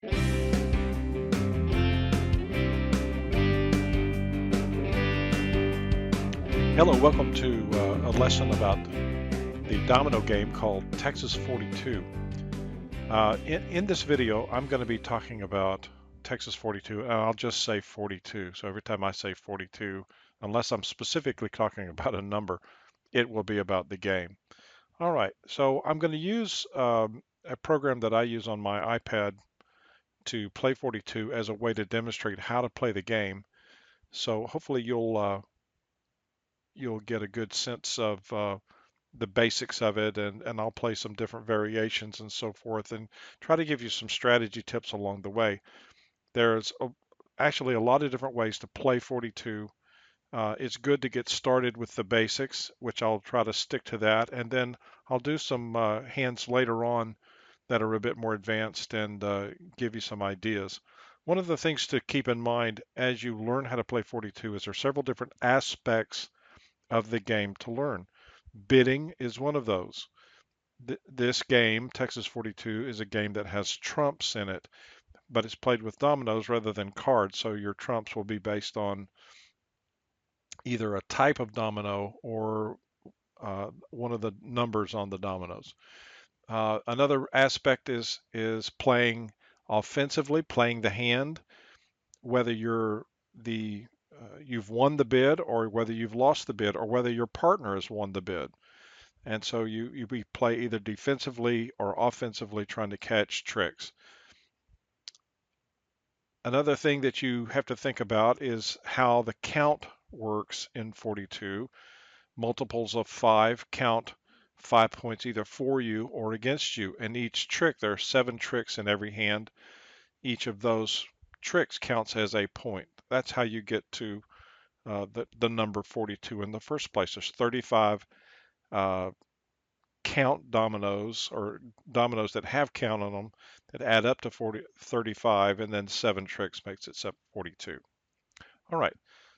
Hello, welcome to a lesson about the domino game called Texas 42. In this video, I'm going to be talking about Texas 42, and I'll just say 42. So every time I say 42, unless I'm specifically talking about a number, it will be about the game. All right, so I'm going to use a program that I use on my iPad to play 42 as a way to demonstrate how to play the game. So hopefully you'll get a good sense of the basics of it, and I'll play some different variations and so forth and try to give you some strategy tips along the way. There's actually a lot of different ways to play 42. It's good to get started with the basics, which I'll try to stick to that, and then I'll do some hands later on that are a bit more advanced and give you some ideas. One of the things to keep in mind as you learn how to play 42 is there are several different aspects of the game to learn. Bidding is one of those. This game, Texas 42, is a game that has trumps in it, but it's played with dominoes rather than cards. So your trumps will be based on either a type of domino or one of the numbers on the dominoes. Another aspect is playing offensively, playing the hand, whether you've won the bid or whether you've lost the bid or whether your partner has won the bid. And so you play either defensively or offensively trying to catch tricks. Another thing that you have to think about is how the count works in 42. Multiples of 5 count 5 points either for you or against you. And each trick, there are 7 tricks in every hand. Each of those tricks counts as a point. That's how you get to the number 42 in the first place. There's 35 uh, count dominoes or dominoes that have count on them that add up to 35, and then 7 tricks makes it 42. All right,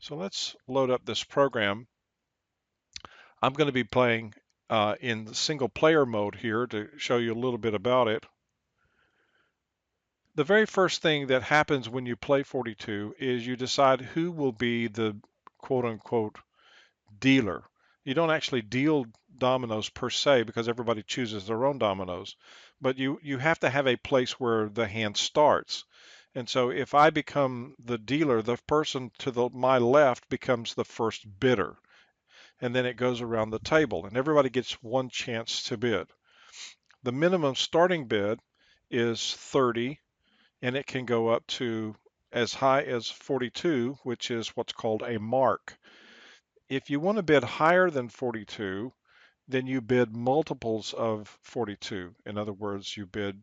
so let's load up this program. I'm going to be playing in the single player mode here to show you a little bit about it. The very first thing that happens when you play 42 is you decide who will be the quote unquote dealer. You don't actually deal dominoes per se because everybody chooses their own dominoes, but you have to have a place where the hand starts. And so if I become the dealer, the person to my left becomes the first bidder, and then it goes around the table, and everybody gets one chance to bid. The minimum starting bid is 30, and it can go up to as high as 42, which is what's called a mark. If you want to bid higher than 42, then you bid multiples of 42. In other words, you bid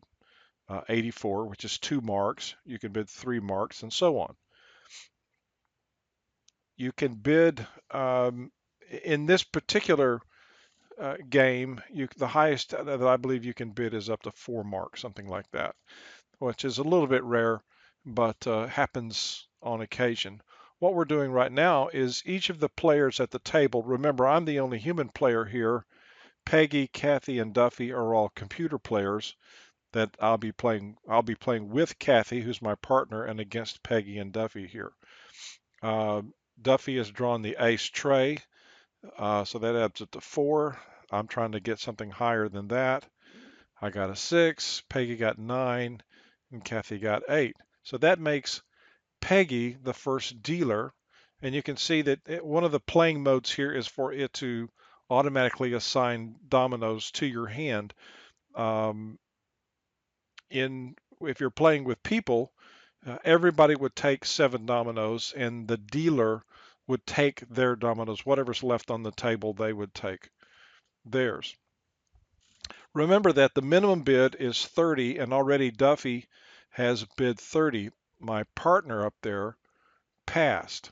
84, which is 2 marks. You can bid 3 marks, and so on. You can bid in this particular game. The highest that I believe you can bid is up to 4 marks, something like that, which is a little bit rare, but happens on occasion. What we're doing right now is each of the players at the table, remember I'm the only human player here. Peggy, Kathy, and Duffy are all computer players that I'll be playing with Kathy, who's my partner, and against Peggy and Duffy here. Duffy has drawn the ace tray, so that adds up to 4. I'm trying to get something higher than that. I got a 6, Peggy got 9, and Kathy got 8. So that makes Peggy the first dealer, and you can see that one of the playing modes here is for it to automatically assign dominoes to your hand. Um, if you're playing with people, everybody would take 7 dominoes, and the dealer would take their dominoes. Whatever's left on the table, they would take theirs. Remember that the minimum bid is 30, and already Duffy has bid 30. My partner up there passed.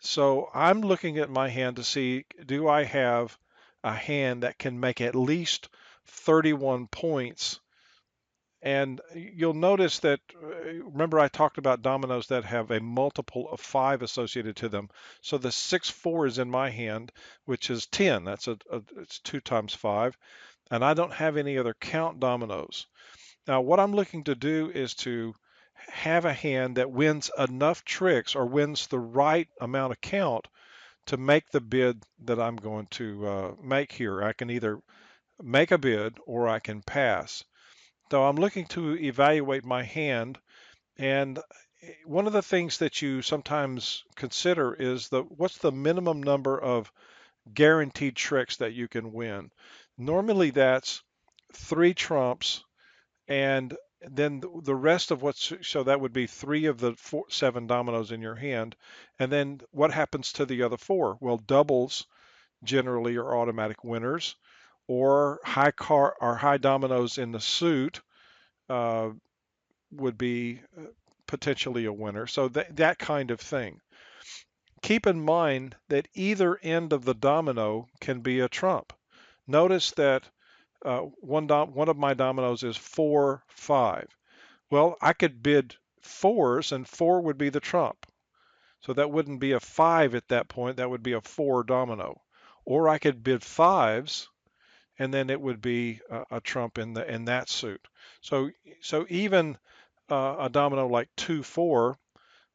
So I'm looking at my hand to see, do I have a hand that can make at least 31 points? And you'll notice that, remember I talked about dominoes that have a multiple of 5 associated to them. So the 6-4 is in my hand, which is 10. That's it's 2 times 5. And I don't have any other count dominoes. Now what I'm looking to do is to have a hand that wins enough tricks or wins the right amount of count to make the bid that I'm going to make here. I can either make a bid or I can pass. So I'm looking to evaluate my hand, and one of the things that you sometimes consider is what's the minimum number of guaranteed tricks that you can win. Normally that's three trumps and then the rest of what's so that would be three of the seven dominoes in your hand. And then what happens to the other four? Well, doubles generally are automatic winners, or high dominoes in the suit uh, would be potentially a winner. So that kind of thing. Keep in mind that either end of the domino can be a trump. Notice that one of my dominoes is 4, 5. Well, I could bid fours, and four would be the trump. So that wouldn't be a 5 at that point. That would be a 4 domino. Or I could bid fives, and then it would be a trump in that suit. So even a domino like 2, 4,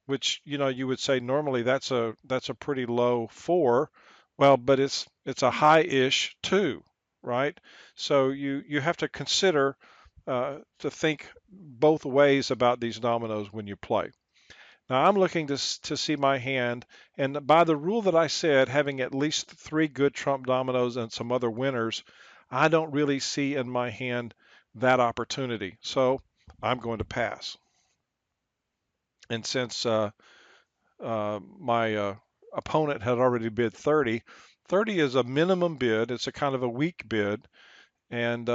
which you would say normally that's a pretty low 4. Well, but it's a high-ish 2, right? So you have to consider to think both ways about these dominoes when you play. Now I'm looking to see my hand, and by the rule that I said, having at least three good trump dominoes and some other winners, I don't really see in my hand that opportunity. So I'm going to pass. And since my opponent had already bid 30, 30 is a minimum bid. It's a kind of a weak bid, and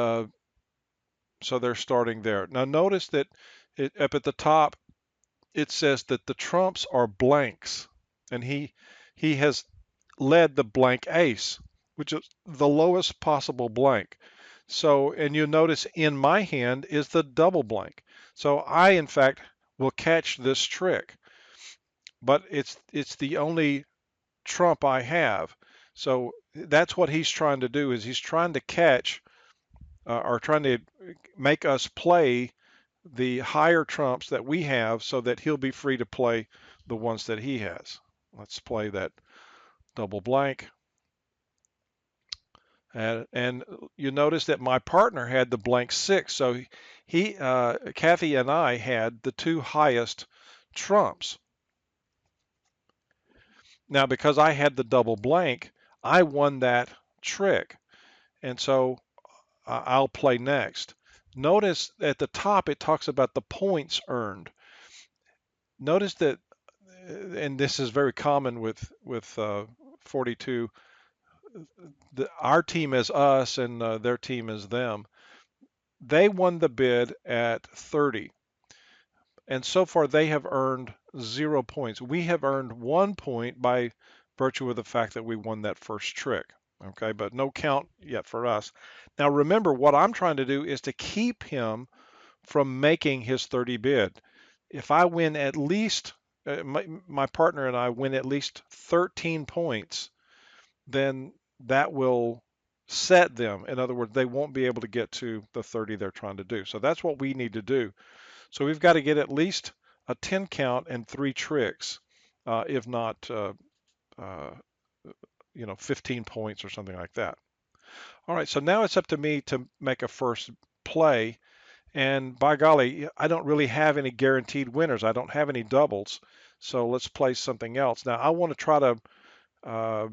so they're starting there. Now notice that up at the top it says that the trumps are blanks, and he has led the blank ace, which is the lowest possible blank. So, and you notice in my hand is the double blank. So I, in fact, will catch this trick, but it's the only trump I have. So that's what he's trying to do is he's trying to catch or trying to make us play the higher trumps that we have so that he'll be free to play the ones that he has. Let's play that double blank. And you notice that my partner had the blank 6. So Kathy and I had the two highest trumps. Now, because I had the double blank, I won that trick. And so I'll play next. Notice at the top it talks about the points earned. Notice that, and this is very common with 42. Our team is us, and their team is them. They won the bid at 30, and so far they have earned 0 points. We have earned 1 point by virtue of the fact that we won that first trick. Okay, but no count yet for us. Now remember, what I'm trying to do is to keep him from making his 30 bid. If I win at least, my partner and I win at least 13 points, then that will set them. In other words, they won't be able to get to the 30 they're trying to do. So that's what we need to do. So we've got to get at least a 10 count and three tricks, if not, uh, 15 points or something like that. All right, so now it's up to me to make a first play. And by golly, I don't really have any guaranteed winners. I don't have any doubles. So let's play something else. Now I want to try to, uh,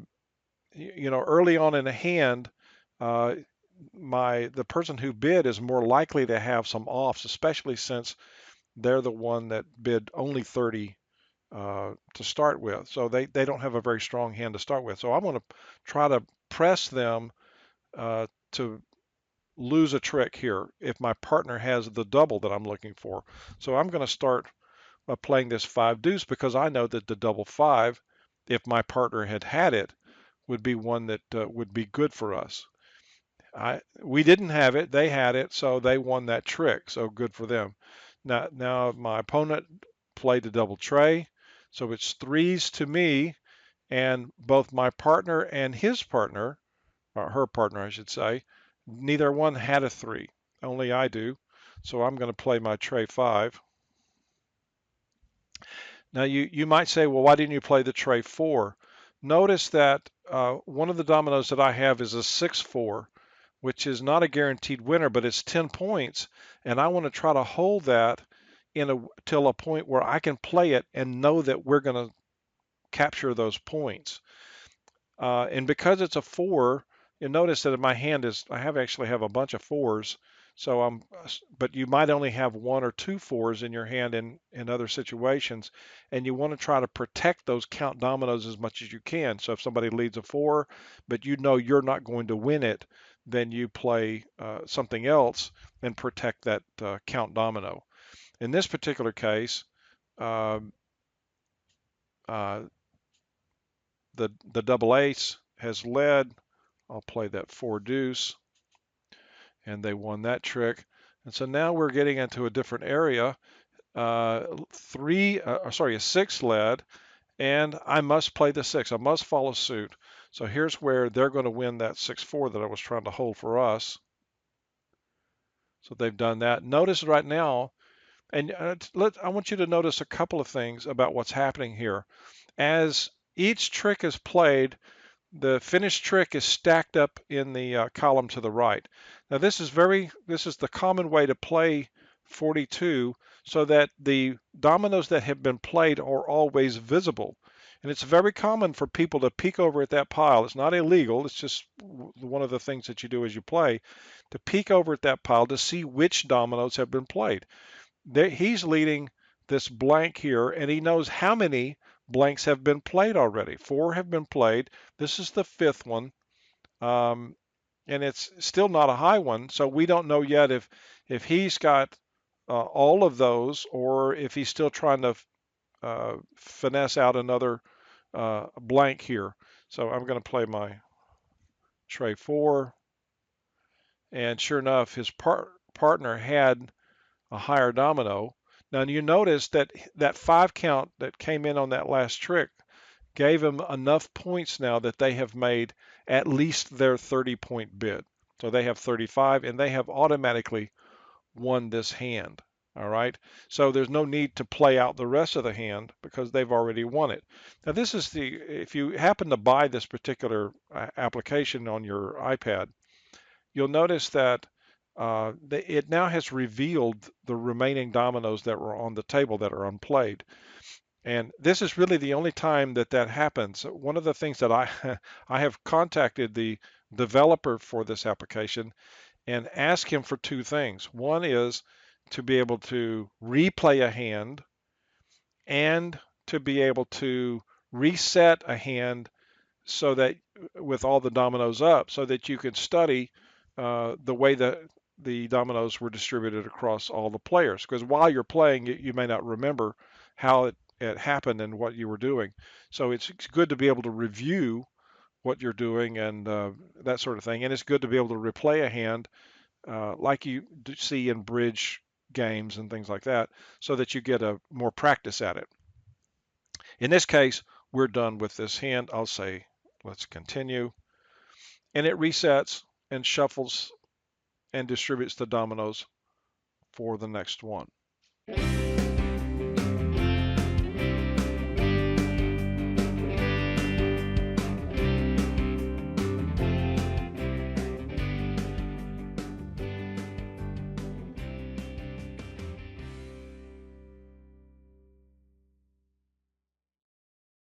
early on in a hand, uh, the person who bid is more likely to have some offs, especially since they're the one that bid only 30 to start with. So they don't have a very strong hand to start with. So I'm going to try to press them to lose a trick here if my partner has the double that I'm looking for. So I'm going to start playing this 5 deuce because I know that the double 5, if my partner had it, would be one that would be good for us. We didn't have it, they had it, so they won that trick, so good for them. Now my opponent played the double tray, so it's threes to me, and both my partner and his partner, or her partner I should say, neither one had a 3, only I do. So I'm going to play my tray 5. Now you might say, well, why didn't you play the tray 4? Notice that one of the dominoes that I have is a 6-4, which is not a guaranteed winner, but it's 10 points, and I want to try to hold that till a point where I can play it and know that we're going to capture those points. And because it's a 4, you'll notice that in my hand I actually have a bunch of 4s. So but you might only have 1 or 2 4s in your hand in other situations, and you want to try to protect those count dominoes as much as you can. So if somebody leads a 4, but you know you're not going to win it, then you play something else and protect that count domino. In this particular case, um, uh, the double ace has led. I'll play that 4 deuce, and they won that trick. And so now we're getting into a different area. A 6 led, and I must play the 6. I must follow suit. So here's where they're going to win that 6-4 that I was trying to hold for us. So they've done that. Notice right now, and I want you to notice a couple of things about what's happening here. As each trick is played, the finished trick is stacked up in the column to the right. Now this is the common way to play 42 so that the dominoes that have been played are always visible. And it's very common for people to peek over at that pile. It's not illegal, it's just one of the things that you do as you play, to peek over at that pile to see which dominoes have been played. He's leading this blank here, and he knows how many blanks have been played already. 4 have been played. This is the 5th one, um, and it's still not a high one. So we don't know yet if he's got all of those, or if he's still trying to finesse out another blank here. So I'm going to play my tray 4, and sure enough, his partner had a higher domino. Now you notice that that 5 count that came in on that last trick gave them enough points now that they have made at least their 30-point bid. So they have 35, and they have automatically won this hand. All right. So there's no need to play out the rest of the hand because they've already won it. Now this is if you happen to buy this particular application on your iPad, you'll notice that it now has revealed the remaining dominoes that were on the table that are unplayed. And this is really the only time that that happens. One of the things that I have contacted the developer for this application and asked him for 2 things. One is to be able to replay a hand and to be able to reset a hand so that with all the dominoes up, so that you can study the way that the dominoes were distributed across all the players. Because while you're playing, you may not remember how it happened and what you were doing. So it's good to be able to review what you're doing and that sort of thing. And it's good to be able to replay a hand like you see in bridge games and things like that, so that you get a more practice at it. In this case, we're done with this hand. I'll say, let's continue. And it resets and shuffles and distributes the dominoes for the next one.